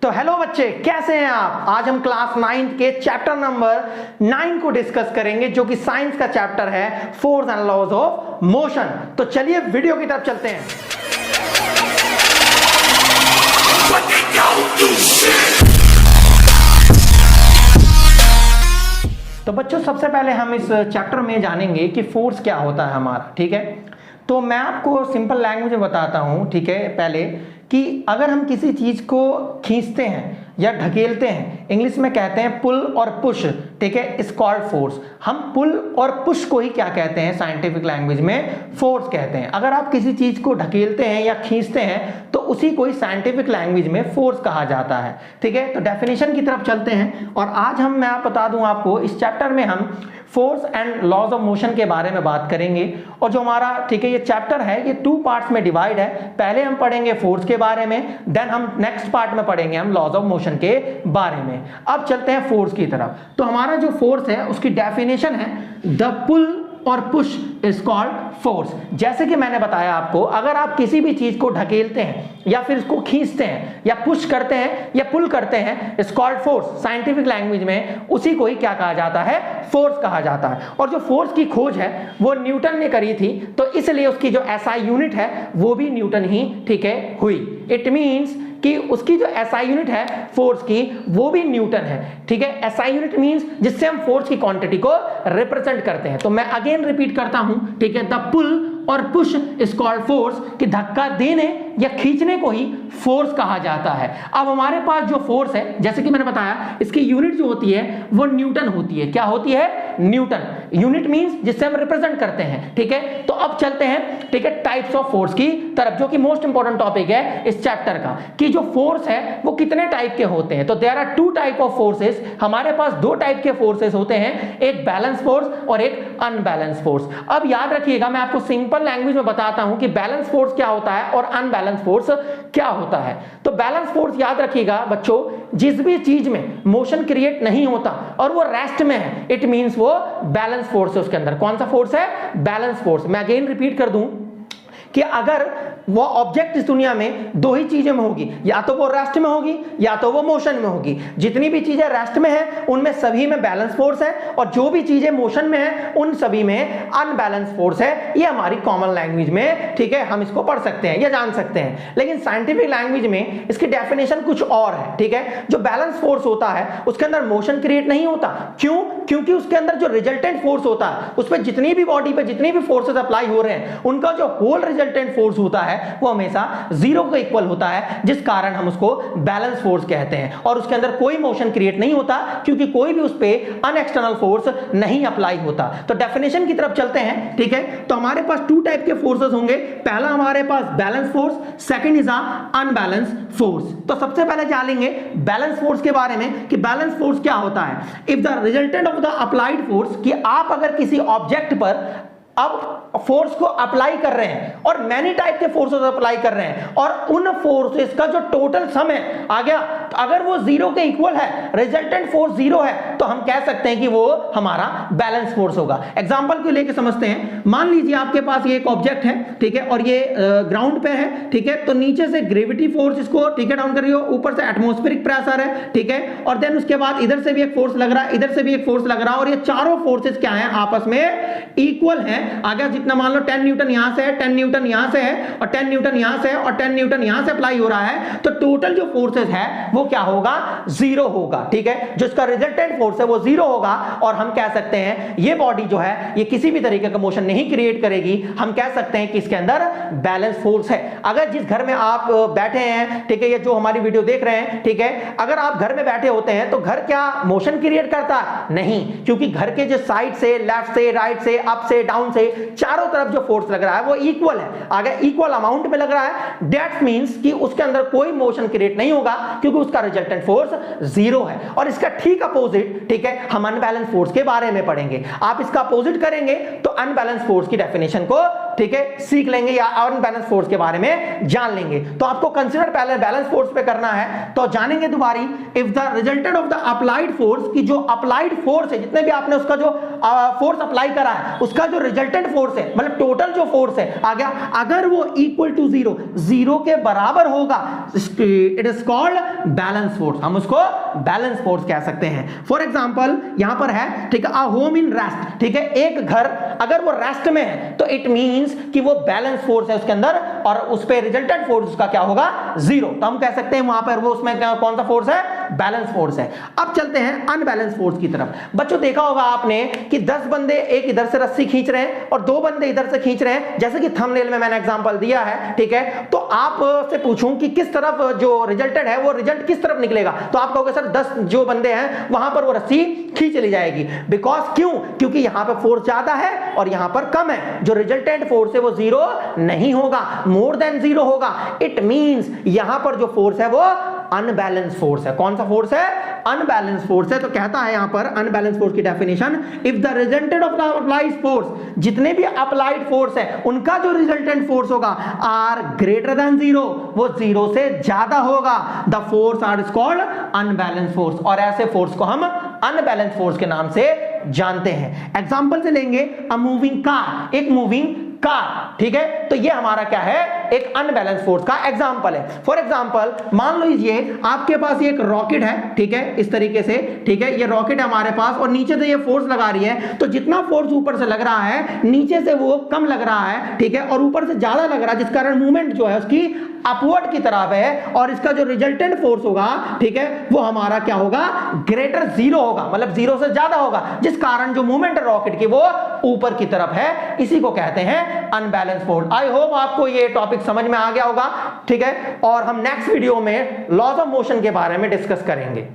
तो हेलो बच्चे, कैसे हैं आप। आज हम क्लास 9 के चैप्टर नंबर 9 को डिस्कस करेंगे, जो कि साइंस का चैप्टर है force and laws of motion. तो चलिए वीडियो की तरफ चलते हैं। तो बच्चों, सबसे पहले हम इस चैप्टर में जानेंगे कि फोर्स क्या होता है हमारा। ठीक है, तो मैं आपको सिंपल लैंग्वेज में बताता हूं। ठीक है, पहले कि अगर हम किसी चीज को खींचते हैं या ढकेलते हैं, इंग्लिश में कहते हैं पुल और पुश। ठीक है, इज कॉल्ड फोर्स। हम पुल और पुश को ही क्या कहते हैं साइंटिफिक लैंग्वेज में, फोर्स कहते हैं। अगर आप किसी चीज को ढकेलते हैं या खींचते हैं तो उसी को ही साइंटिफिक लैंग्वेज में फोर्स कहा जाता है। ठीक है, तो डेफिनेशन की तरफ चलते हैं। और आज मैं बता दूं आपको, इस चैप्टर में हम force and laws of motion के बारे में बात करेंगे। और जो हमारा ठीक है ये चैप्टर है, ये 2 पार्ट्स में डिवाइड है। पहले हम पढ़ेंगे फोर्स के बारे में, देन हम नेक्स्ट पार्ट में पढ़ेंगे हम लॉज ऑफ मोशन के बारे में। अब चलते हैं फोर्स की तरफ। तो हमारा जो फोर्स है उसकी डेफिनेशन है द पुल और पुश इज कॉल्ड फोर्स। जैसे कि मैंने बताया आपको, अगर आप किसी भी चीज को ढकेलते हैं या फिर इसको खींचते हैं या पुश करते हैं या पुल करते हैं, is called force. Scientific language में उसी को ही क्या कहा जाता है, फोर्स कहा जाता है। और जो फोर्स की खोज है वो न्यूटन ने करी थी, तो इसलिए उसकी जो एसआई यूनिट है वो भी न्यूटन ही ठीक है हुई। इट मींस कि उसकी जो एसआई यूनिट है फोर्स की वो भी न्यूटन है। ठीक है, एसआई यूनिट मींस जिससे हम फोर्स की क्वांटिटी को रिप्रेजेंट करते हैं। तो मैं अगेन रिपीट करता हूं, ठीक है, द पुल और पुश इज कॉल्ड फोर्स, कि धक्का देने या खींचने को ही फोर्स कहा जाता है। अब हमारे पास जो फोर्स है, जैसे कि मैंने बताया, इसकी यूनिट जो होती है वो न्यूटन होती है। क्या होती है? न्यूटन। यूनिट मींस जिससे हम रिप्रेजेंट करते हैं। ठीक है, तो अब चलते हैं ठीक है टाइप्स ऑफ फोर्स की तरफ, जो कि मोस्ट इंपॉर्टेंट टॉपिक है इस चैप्टर का, कि जो फोर्स है वो कितने टाइप के होते हैं। तो there are 2 type of forces. हमारे पास 2 टाइप के फोर्सेस होते हैं, एक बैलेंस फोर्स और एक अनबैलेंस फोर्स। अब याद रखिएगा, मैं आपको सिंपल लैंग्वेज में बताता हूं कि बैलेंस फोर्स क्या होता है और अनबैलेंस फोर्स क्या होता है। तो बैलेंस फोर्स याद रखिएगा बच्चों, जिस भी चीज में मोशन क्रिएट नहीं होता और वो रेस्ट में है, इट मींस वो बैलेंस फोर्स है। उसके अंदर कौन सा फोर्स है? Balance force. मैं अगेन रिपीट कर दूं कि अगर वो ऑब्जेक्ट इस दुनिया में 2 ही चीजें में होगी, या तो वो रेस्ट में होगी या तो वो मोशन में होगी। जितनी भी चीजें रेस्ट में हैं उनमें सभी में बैलेंस फोर्स है, और जो भी चीजें मोशन में हैं उन सभी में अनबैलेंस फोर्स है। ये हमारी कॉमन लैंग्वेज में ठीक है हम इसको पढ़ सकते हैं या जान सकते हैं। लेकिन साइंटिफिक लैंग्वेज में इसकी डेफिनेशन कुछ और है। ठीक है, जो बैलेंस फोर्स होता है उसके अंदर मोशन क्रिएट नहीं होता। क्यों? क्योंकि उसके अंदर जो रिजल्टेंट फोर्स होता है, उस पर जितनी भी बॉडी पे जितनी भी फोर्सेस अप्लाई हो रहे हैं, उनका जो होल रिजल्टेंट फोर्स होता है वो हमेशा 0 के इक्वल होता है, जिस कारण हम उसको बैलेंस फोर्स कहते हैं। और उसके अंदर कोई मोशन क्रिएट नहीं होता, क्योंकि कोई भी उस पे अनएक्सटर्नल फोर्स नहीं अप्लाई होता। तो डेफिनेशन की तरफ चलते हैं। ठीक है, तो हमारे पास 2 टाइप के फोर्सेस होंगे। पहला हमारे पास balance force, second is unbalance force. तो सबसे पहले जानेंगे बैलेंस फोर्स के बारे में कि बैलेंस फोर्स क्या होता है। If the resultant of the applied force, कि आप अगर किसी ऑब्जेक्ट पर अब फोर्स को अप्लाई कर रहे हैं और मैनी टाइप के फोर्सेस अप्लाई कर रहे हैं, और उन फोर्सेस का जो टोटल सम है आ गया, तो अगर वो 0 के इक्वल है, रिजल्टेंट फोर्स 0 है, तो हम कह सकते हैं कि वो हमारा बैलेंस फोर्स होगा। एग्जांपल को लेके समझते हैं। मान लीजिए आपके पास ये एक ऑब्जेक्ट है, ठीक है, और ये ग्राउंड पे है। ठीक है, तो नीचे से ग्रेविटी फोर्स इसको ठीक है डाउन कर रही हो, ऊपर से एटमॉस्फेरिक प्रेशर है। ठीक है, और देन उसके बाद इधर से भी एक फोर्स लग रहा है, इधर से भी एक फोर्स लग रहा है, और ये चारों फोर्सेस क्या है, आपस में इक्वल है। आगे जितना मान लो 10 न्यूटन यहां से है, 10 न्यूटन यहां से है, और 10 न्यूटन यहां से है, और 10 न्यूटन यहां से अप्लाई हो रहा है, तो टोटल जो फोर्सेस है वो क्या होगा, 0 होगा। ठीक है, जो इसका रिजल्टेंट फोर्स है वो 0 होगा, और हम कह सकते हैं ये बॉडी जो है ये किसी भी तरीके का मोशन नहीं क्रिएट करेगी। हम कह सकते हैं कि इसके अंदर बैलेंस फोर्स है। अगर जिस घर में आप बैठे हैं, ठीक है, ये जो हमारी वीडियो देख रहे हैं, ठीक है, अगर आप घर में बैठे होते हैं तो घर क्या मोशन क्रिएट करता? नहीं, क्योंकि घर के जो साइड से, लेफ्ट से, राइट से, अप से, डाउन से, चारों तरफ जो फोर्स लग रहा है वो इक्वल है। अगर इक्वल अमाउंट में लग रहा है, दैट मींस कि उसके अंदर कोई मोशन क्रिएट नहीं होगा, क्योंकि उसका रिजल्टेंट फोर्स 0 है। और इसका ठीक अपोजिट, ठीक है, हम अनबैलेंस फोर्स के बारे में पढ़ेंगे। आप इसका अपोजिट करेंगे तो अनबैलेंस फोर्स की डेफिनेशन को ठीक है सीख लेंगे या अनबैलेंस फोर्स के बारे में जान लेंगे। तो आपको कंसीडर पहले बैलेंस फोर्स पे करना है, तो जानेंगे दोबारी if the resultant of the applied force, की जो अप्लाइड फोर्स है, जितने भी आपने उसका जो फोर्स अप्लाई करा है उसका जो रिजल्टेंट फोर्स है, मतलब टोटल जो फोर्स है आ गया, अगर वो इक्वल टू जीरो, जीरो के बराबर होगा, it is called balance force, हम उसको बैलेंस फोर्स कह सकते हैं। फॉर एग्जांपल यहां पर है, ठीक है, अ होम इन रेस्ट, ठीक है, एक घर अगर वो रेस्ट में है तो इट मींस कि वो बैलेंस फोर्स है उसके अंदर, और उस पे रिजल्टेंट फोर्स उसका क्या होगा, जीरो। तो हम कह सकते हैं वहां पर वो उसमें कौन सा फोर्स है, बैलेंस फोर्स है। अब चलते हैं अनबैलेंस फोर्स की तरफ। बच्चों देखा होगा आपने कि 10 बंदे एक इधर से रस्सी खींच रहे हैं और 2 बंदे इधर से खींच रहे हैं, जैसे कि थंबनेल में मैंने एग्जांपल दिया है, ठीक है। तो आप से पूछूं कि किस तरफ जो रिजल्टेंट है वो रिजल्ट किस तरफ निकलेगा, तो आप कहोगे सर 10 जो बंदे हैं वहां पर वो रस्सी खींच ली जाएगी, बिकॉज क्योंकि यहां पर फोर्स ज्यादा है और यहां पर कम है, जो रिजल्टेंट फोर्स है वो जीरो नहीं होगा, मोर देन जीरो होगा। इट मींस यहां पर जो फोर्स है वो अनबैलेंस फोर्स है। कौन सा फोर्स है, अनबैलेंस फोर्स है। तो कहता है यहां पर अनबैलेंस फोर्स की definition, if the resultant of the applied force, जितने भी अप्लाइड फोर्स है उनका जो रिजल्टेंट फोर्स होगा आर ग्रेटर देन जीरो, वो जीरो से ज्यादा होगा, the force are is called unbalance force, और ऐसे फोर्स को हम अनबैलेंस फोर्स के नाम से जानते हैं। एग्जांपल से लेंगे अ मूविंग कार, एक मूविंग कार, ठीक है, तो ये हमारा क्या है, एक अनबैलेंस फोर्स का एग्जांपल है। फॉर एग्जांपल मान लीजिए आपके पास ये एक रॉकेट है, ठीक है, इस तरीके से, ठीक है, ये रॉकेट है हमारे पास और नीचे से ये फोर्स लगा रही है, तो जितना फोर्स ऊपर से लग रहा है नीचे से वो कम लग रहा है, ठीक है, और ऊपर से ज्यादा लग रहा है, जिस कारण मूवमेंट जो है उसकी अपवर्ड की तरफ है, और इसका जो रिजल्टेंट फोर्स होगा, ठीक है, वो हमारा क्या होगा, ग्रेटर जीरो होगा, मतलब जीरो से ज्यादा होगा, जिस कारण जो मूवमेंट है रॉकेट की वो ऊपर की तरफ है, इसी को कहते हैं अनबैलेंस फोर्स। आई होप आपको ये टॉपिक समझ में आ गया होगा, ठीक है, और हम नेक्स्ट वीडियो में लॉज ऑफ मोशन के बारे में डिस्कस करेंगे।